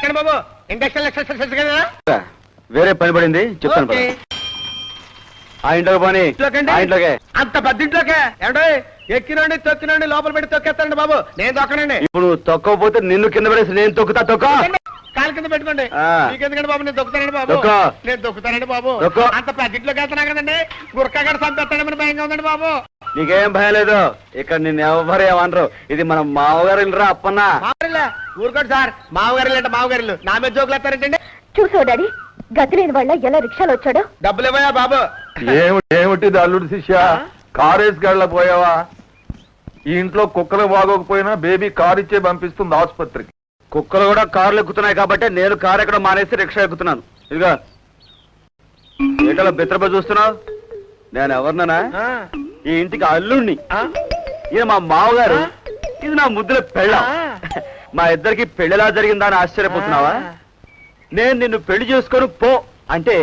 ఎక్కండి బాబు. ఇండస్ట్రియల్ వేరే పని పడింది చెప్తాను. ఆ ఇంట్లోకి పోనీ. ఆ ఇంట్లోకే. అంత పెద్ద ఇంట్లోకే ఏమంటే ఎక్కినండి తొక్కినండి లోపల పెట్టి తొక్కేస్తానండి బాబు. నేను తొక్కనండి. ఇప్పుడు నువ్వు తొక్కకపోతే నిన్ను కింద పడేసి నేను తొక్కుతా. తొక్క కాలు కింద పెట్టుకోండి. మీకెందుకండి బాబు, నేను తొక్కుతానండి బాబు. నేను తొక్కుతానండి బాబు. అంత పెద్ద ఇంట్లోకి వెళ్తున్నా కదండి, గురకాగడ చంపేస్తాడమని భయంగా ఉందండి బాబు. నీకేం భయం లేదు, ఇక్కడ నిన్ను ఎవరు ఏమనరు. ఇది మన మామగారు ఇల్లురా అప్పన్న. ఊరుకోండి సార్, మామగారు అంటే మామగారు నా మీద జోకులు వేస్తారంటండి. చూసావు డాడీ, గతి లేని వాళ్ళ ఎలా రిక్షాలో వచ్చాడో. డబ్బులు ఇవ్వయా బాబు. ఏమిటిది అల్లుడు శిష్య, కారేసి గళ్ళ పోయావా? ఈ ఇంట్లో కుక్కలు బాగోకపోయినా బేబీ కారు ఇచ్చే పంపిస్తుంది ఆసుపత్రికి. కుక్కలు కూడా కార్లు ఎక్కుతున్నాయి కాబట్టి నేను కారు ఎక్కడ మానేసి రిక్షా ఎక్కుతున్నాను. ఇదిగా ఏటలో బిత్రప చూస్తున్నావు, నేను ఎవరినన్నా? ఈ ఇంటికి అల్లుడిని. ఈయన మా మామగారు, ఇది నా ముద్దుల పెళ్ళ. మా ఇద్దరికి పెళ్లిలా జరిగిందా అని ఆశ్చర్యపోతున్నావా? నేను నిన్ను పెళ్లి చేసుకొని పో అంటే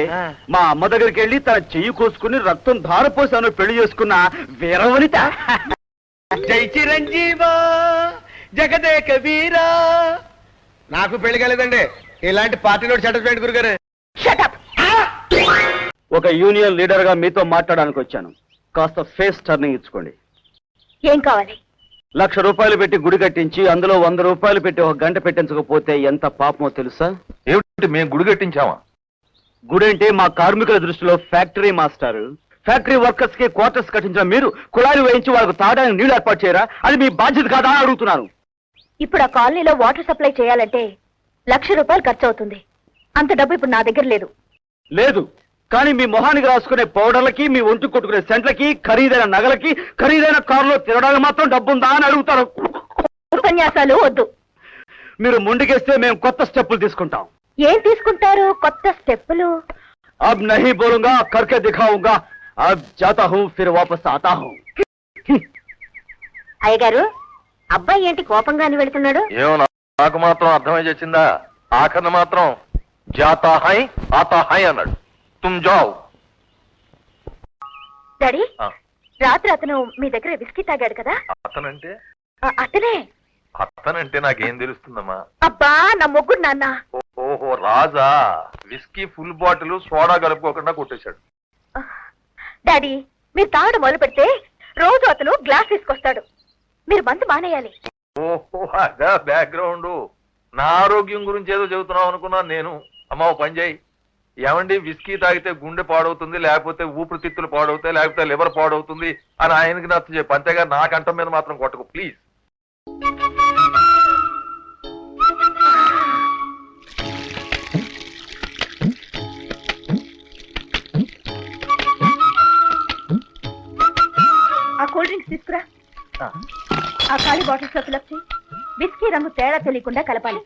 మా అమ్మ దగ్గరికి వెళ్ళి తన చెయ్యి కోసుకుని రక్తం ధారపోసాను పెళ్లి చేసుకున్న వీరవనిత. జై చిరంజీవ జగదేక వీరా. నాకు పెళ్లి కాలేదండి, ఇలాంటి పార్టీలో సాటిస్ఫైడ్ గురుగారు. ఒక యూనియన్ లీడర్ గా మీతో మాట్లాడడానికి వచ్చాను. కాస్త ఫేస్ టర్నింగ్ ఇచ్చుకోండి. ఏం కావాలి? 1,00,000 రూపాయలు పెట్టి గుడి కట్టించి అందులో 100 రూపాయలు పెట్టి 1 గంట పెట్టించకపోతే ఎంత పాపమో తెలుసా? ఏమిటి మేము గుడి కట్టించామా? గుడి అంటే మా కార్మికుల దృష్టిలో ఫ్యాక్టరీ మాస్టర్. ఫ్యాక్టరీ వర్కర్స్ కి క్వార్టర్స్ కట్టించిన మీరు కుళాయిలు వేయించి వాళ్ళకు తాగడానికి నీళ్లు ఏర్పాటు చేయరా? అది మీ బాధ్యత కాదా అని అడుగుతున్నాను. ఇప్పుడు ఆ కాలనీలో వాటర్ సప్లై చేయాలంటే 1,00,000 రూపాయలు ఖర్చు అవుతుంది. అంత డబ్బు ఇప్పుడు నా దగ్గర లేదు. లేదు, కానీ మీ మొహానికి రాసుకునే పౌడర్లకి, మీ ఒంటి కొట్టుకునే సెంట్లకి, ఖరీదైన నగలకి, ఖరీదైన కారులో తిరగడానికి మాత్రం డబ్బుందా అని అడుగుతారు. ఉపన్యాసాలు వద్దు. మీరు ముందుకేస్తే మేము కొత్త స్టెప్పులు తీసుకుంటాం. ఏం తీసుకుంటారు కొత్త స్టెప్పులు? अब नहीं बोलूंगा, करके दिखाऊंगा. अब जाता हूँ, फिर वापस आता हूँ. అయ్యగారు, అబ్బాయి ఏంటి కోపంగాని వెళ్తున్నాడు? ఏమో నాకు మాత్రం అర్థమై చేసిందా? ఆఖరణ మాత్రం జాతా హై ఆతా హై అన్నాడు. తుమ్ జావ్. డాడీ, రాత్రి అతను మీ దగ్గర విస్కీ తాగాడు కదా? అతనంటే? అతనే. అతనంటే నాకేం తెలుస్తుందమ్మా? అబ్బా నా మొగ్గుడు నాన్న. ఓహో రాజా, విస్కీ ఫుల్ బాటిల్ సోడా కలుపుకోకుండా కొట్టేశాడు. డాడీ, మీరు తాగడం మొదలు పెడితే రోజు అతను గ్లాస్ తీసుకొస్తాడు. మీరు మందు మానేయాలి. ఓహో అదా బ్యాక్గ్రౌండ్. నా ఆరోగ్యం గురించి ఏదో చెబుతున్నావు అనుకున్నాను నేను. అమ్మా ఓ పని చేయి, ఏమండి విస్కీ తాగితే గుండె పాడవుతుంది, లేకపోతే ఊపిరితిత్తులు పాడవుతాయి, లేకపోతే లివర్ పాడవుతుంది అని ఆయనకి నచ్చ చెప్పు. అంతేగా నా కంఠం మీద మాత్రం కొట్టకు ప్లీజ్. ఆ కూల్ డ్రింక్స్ తీసుకురా. ఆ ఖాళీ బాటిల్స్ లో ఫిలప్ చేయి. విస్కీ రంగు తేడా తెలియకుండా కలపాలి.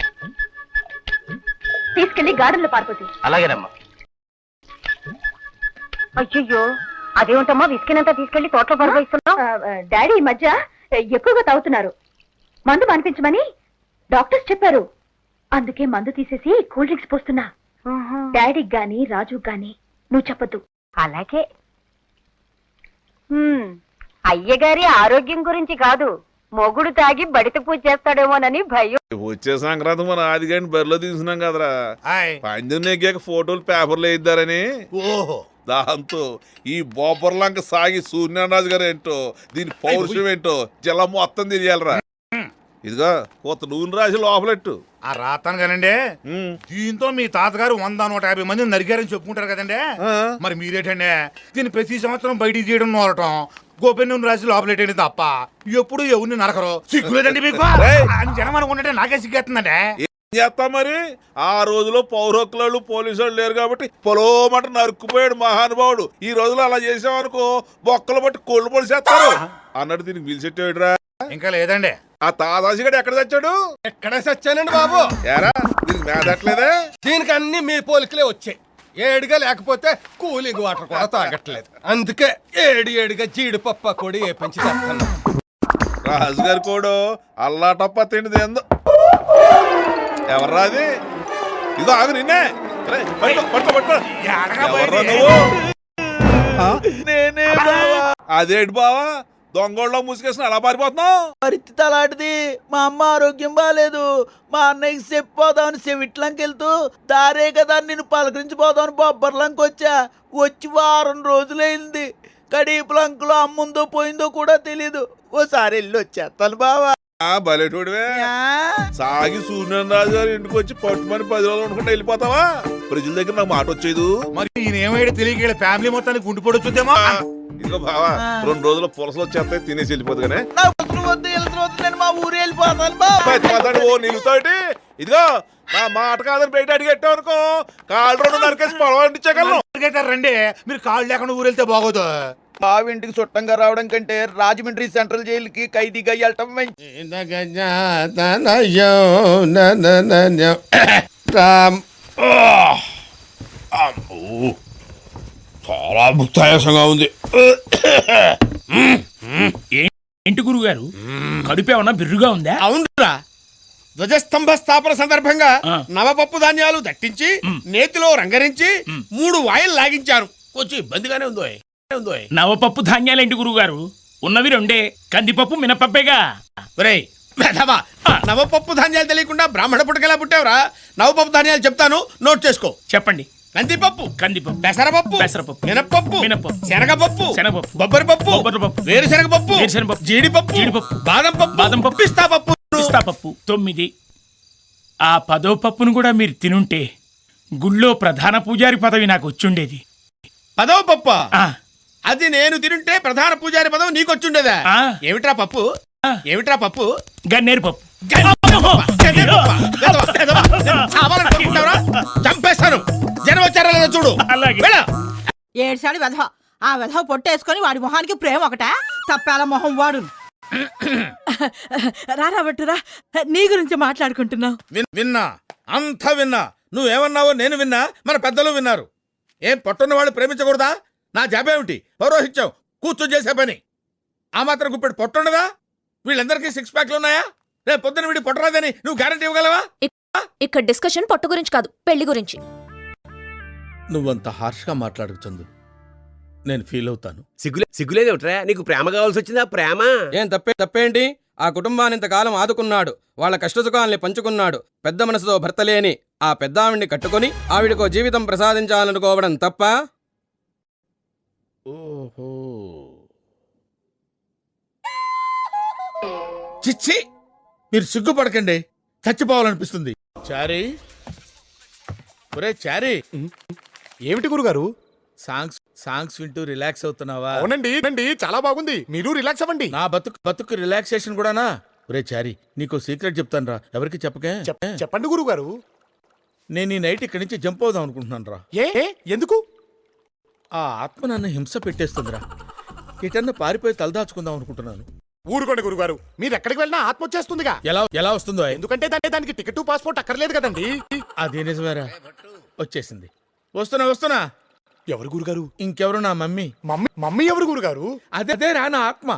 తీసుకెళ్లి గార్డెన్ లో పారిపోతుంది. అలాగేనమ్మా. అయ్యో, అదేమిటమ్మా విస్కీనంతా తీసుకెళ్లి తోటలో పారిపోయిస్తున్నావు? డాడీ ఈ మధ్య ఎక్కువగా తాగుతున్నారు. మందు మానిపించమని డాక్టర్స్ చెప్పారు. అందుకే మందు తీసేసి కూల్ డ్రింక్స్ పోస్తున్నా. డాడీకి గాని రాజుకి గాని నువ్వు చెప్పద్దు. అలాగే. అయ్యగారి ఆరోగ్యం గురించి కాదు, మొగుడు తాగి బడిత పూజ చేస్తాడేమోనని భయం. వచ్చే సంక్రాంతి మన ఆదిగాని బరిలో తీసుకున్నాం కదరా, పందెం నెగ్గాక ఫోటోలు పేపర్లు వేయిద్దారని. ఓహో, దాంతో ఈ బోపర్లంక సాగి సూర్యనారాజు గారు ఏంటో, దీని పౌరుషం ఏంటో జిల్లా మొత్తం తెలియాలరా. ఇదిగో కొత్త నూనె రాసి లోపలెట్టు. ఆ రాతాను కానండి, దీంతో మీ తాతగారు 100-150 మందిని నరికారని చెప్పుకుంటారు కదండి. మరి మీరేటండి దీన్ని ప్రతి సంవత్సరం బయటికి చేయడం నోరటం, గోపెన్ నూనె రాసి లోపలెట్టండి తప్ప ఎప్పుడు ఎవరిని నరకరు. సిగ్గులేదండి మీకు అని జనం అనుకుంటే నాకే సిగ్గేస్తుందండి. ఏం చేస్తా మరి, ఆ రోజులో పౌరకులు పోలీసు వాళ్ళు లేరు కాబట్టి పొలోమట నరుక్కుపోయాడు మహానుభావుడు. ఈ రోజులో అలా చేసామనుకో బొక్కలు బట్టి కోళ్ళు పొలిసేస్తారు అన్నట్టు దీనికి పిలిచెట్టేడురా. ఇంకా లేదండి, ఆ తాదాసిగడు ఎక్కడ చచ్చాడు? ఎక్కడే చచ్చానండి బాబు. ఏరా దీనికి మేదట్లేదే? దీనికి అన్ని మీ పోలికలే వచ్చాయి. ఏడుగా లేకపోతే కూలింగ్ వాటర్ కూడా తాగట్లేదు. అందుకే ఏడిగా జీడిపప్ప కూడా ఏ పెంచి తెస్తాను. రాజుగారి కోడు అల్లాటప్ప తిండిది ఎందు. ఎవర్రా అది? ఇదో ఆగు నిన్నే. నేనే బావా. అదేంటి బావా, దొంగోళ్ళలో ముసుగేసిన అలా పారిపోతున్నావు? పరిస్థితి అలాంటిది. మా అమ్మ ఆరోగ్యం బాగాలేదు. మా అన్నయ్యకి చెప్పిపోదామని చెవిట్లంకి వెళ్తూ దారే కదా నిన్ను పలకరించిపోదామని బొబ్బర్లంకి వచ్చా. వచ్చి వారం రోజులైంది. కడీపులంకలో అమ్ముందో పోయిందో కూడా తెలీదు. ఓసారి వెళ్ళి వచ్చేస్తాను బావా. బలేటోడివే. సాగి సూర్యనారాయణ రాజు గారి ఇంటికి వచ్చి పట్టుమని 10 రోజులు అనుకుంటే వెళ్ళిపోతావా? ప్రజల దగ్గర నాకు మాట వచ్చేది. మరి ఈయన ఏమైనా తెలియక ఫ్యామిలీ మొత్తానికి గుండిపోడు చూద్దామా? ఇదిగో బావా, 2 రోజులు పులసలు వచ్చేస్తాయి, తినేసి వెళ్ళిపోదు కానీ నాకు అసలు వద్దు, వెళ్తున్న వద్దు, నేను మా ఊరు వెళ్ళిపోతాను బావా. ఓ నిలుతాటి. ఇదిగో నా మాట కాదని బయట అడిగెట్టావు అనుకో, కాళ్ళు 2 నరికేసి పొడవ అంటించగలను. రండి, మీరు కాళ్ళు లేకుండా ఊరు వెళ్తే బాగోదు. బావింటికి చుట్టంగా రావడం కంటే రాజమండ్రి సెంట్రల్ జైలుకి ఖైదీగా వెళ్ళటం మంచి. చాలా భుక్తాయాసంగా ఉంది. ఏంటి గురుగారు, కడుపు ఏమన్నా బిర్రుగా ఉందా? అవునురా, ధ్వజస్తంభ స్థాపన సందర్భంగా ఆ. నవపప్పు ధాన్యాలు దట్టించి నేతిలో రంగరించి 3 వాయిల్ లాగించారు. కొంచెం ఇబ్బందిగానే ఉందో. నవపప్పు ధాన్యాలేంటి గురుగారు, ఉన్నవి 2 కందిపప్పు మినపప్పేగా. ఒరేయ్ వెధవా, నవపప్పు ధాన్యాలు తెలియకుండా బ్రాహ్మణ పుట్టకెలా పుట్టావురా? నవపప్పు ధాన్యాలు చెప్తాను, నోట్ చేసుకో. చెప్పండి. కందిపప్పు, కందిపప్పు, పెసరపప్పు, పెసరపప్పు, మినపప్పు, మినపప్పు, శనగపప్పు, శనగపప్పు, బొబ్బరిపప్పు, బొబ్బరిపప్పు, వేరుశనగపప్పు, వేరుశనగపప్పు, జీడిపప్పు, జీడిపప్పు, బాదం పప్పు, బాదం పప్పు, పిస్తా పప్పు, పిస్తా పప్పు 9. ఆ 10వ పప్పును కూడా మీరు తినుంటే గుళ్ళో ప్రధాన పూజారి పదవి నాకు వచ్చుండేది. 10వ పప్పు. ఆ, అది నేను తినుంటే ప్రధాన పూజారి పదం నీకొచ్చుండేదా? ఆ. ఏమిట్రా పప్పు? ఆ. ఏమిట్రా పప్పు? గన్నేరు పప్పు. చావాలనుకుంటున్నావురా? చంపేస్తాను. జనం వచ్చారా లేదా చూడు. అలాగే. వెళ్ళు. ఏడ్చాడు వెధవ. ఆ వెధవ పొట్టేసుకొని వాడి మొహానికి ప్రేమ ఒకటా? తప్పాల మొహం వాడు. రారా బట్టురా, నీ గురించి మాట్లాడుకుంటున్నావు. విన్నా, అంతా విన్నా. నువ్వేమన్నావో నేను విన్నా, మన పెద్దలు విన్నారు. ఏం పట్టున్న వాళ్ళు ప్రేమించకూడదా? నా జాబేమిటి? పౌరోహిత్యం, కూర్చొని చేసే పని. ఆ మాత్రం గుప్పెడు పొట్టుండదా? వీళ్ళందరికీ 6 ప్యాక్లు ఉన్నాయా? రేపు పొద్దున వీడి పొట్టరాదని నువ్వు గ్యారంటీ ఇవ్వగలవా? ఇక్కడ డిస్కషన్ పొట్టు గురించి కాదు, పెళ్లి గురించి. నువ్వంత హార్ష్గా మాట్లాడకు చందు, నేను ఫీల్ అవుతాను. సిగ్గులేదేమిట్రా? నీకు ప్రేమ కావాల్సి వచ్చిందా? ప్రేమ ఏం తప్పేంటి? ఆ కుటుంబాన్ని ఇంతకాలం ఆదుకున్నాడు, వాళ్ళ కష్టసుఖాల్ని పంచుకున్నాడు. పెద్ద మనసుతో భర్త లేని ఆ పెద్ద ఆవిడ్ని కట్టుకొని ఆవిడకో జీవితం ప్రసాదించాలనుకోవడం తప్ప? ఓహో, చిచ్చి, మీరు సిగ్గుపడకండి, చచ్చిపోవాలనిపిస్తుంది. చారీ, ఒరే చారీ, ఏమిటి గురుగారు? సాంగ్స్ వింటూ రిలాక్స్ అవుతున్నావా? అవునండి, చాలా బాగుంది. మీరు రిలాక్స్ అవ్వండి. నా బతుకు రిలాక్సేషన్ కూడానా? ఒరే చారీ, నీకు సీక్రెట్ చెప్తాను రా, ఎవరికి చెప్పకే. చెప్పండి గురుగారు. నేను ఈ నైట్ ఇక్కడి నుంచి జంప్ అవుదాం అనుకుంటున్నాను రా. ఎందుకు? ఆ ఆత్మ నన్ను హింస పెట్టేస్తుందిరా. ఎటన్నా పారిపోయి తలదాచుకుందాం అనుకుంటున్నాను. ఊరుకోండి గురుగారు, మీరు ఎక్కడికి వెళ్ళినా ఆత్మ వచ్చేస్తుందిగా. ఎలా వస్తుందో? ఎందుకంటే దానికి టికెట్ పాస్పోర్ట్ అక్కర్లేదు కదండి. అది నిజమేరా, వచ్చేసింది. వస్తున్నా. ఎవరు గురుగారు? ఇంకెవరు, నా మమ్మీ. మమ్మీ ఎవరు గురుగారు? అదే రా, నా ఆత్మ.